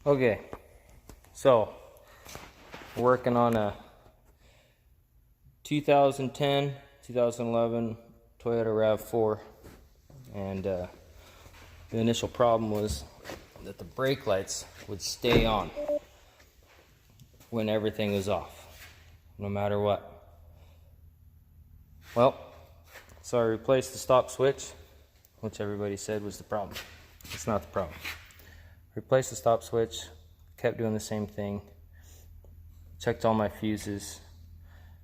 Okay, so working on a 2010, 2011 Toyota rav4, and the initial problem was that the brake lights would stay on when everything was off, no matter what. Well, so I replaced the stop switch, which everybody said was the problem. It's not the problem. Replaced the stop switch, kept doing the same thing, checked all my fuses,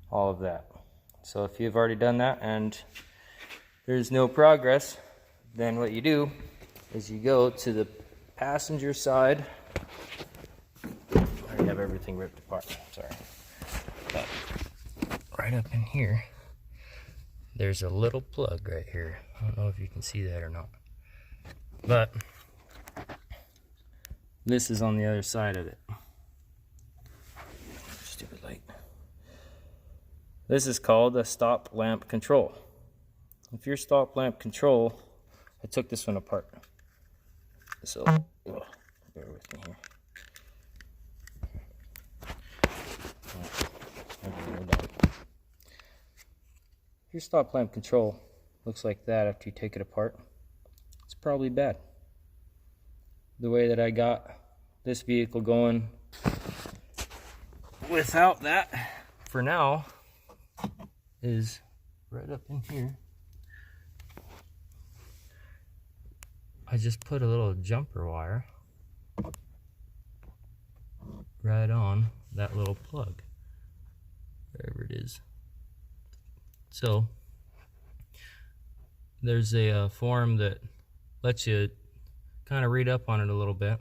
all of that. So if you've already done that and there's no progress, then what you do is you go to the passenger side. I already have everything ripped apart, sorry. But right up in here, there's a little plug right here. I don't know if you can see that or not. But this is on the other side of it. Stupid light. This is called a stop lamp control. If your stop lamp control, I took this one apart. So, bear with me here. Your stop lamp control looks like that after you take it apart. It's probably bad. The way that I got this vehicle going without that for now is right up in here. I just put a little jumper wire right on that little plug, wherever it is. So there's a form that lets you kind of read up on it a little bit,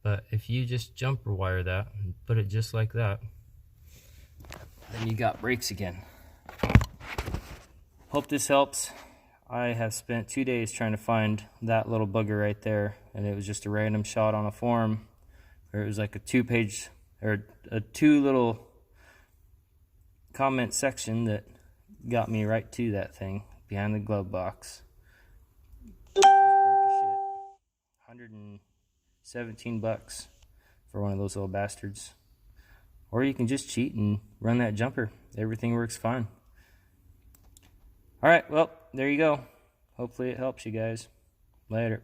but if you just jumper wire that and put it just like that, then you got brakes again. Hope this helps. I have spent 2 days trying to find that little bugger right there, and it was just a random shot on a forum where it was like a 2-page or a 2 little comment section that got me right to that thing behind the glove box. $117 for one of those little bastards. Or you can just cheat and run that jumper. Everything works fine. Alright, well, there you go. Hopefully it helps you guys. Later.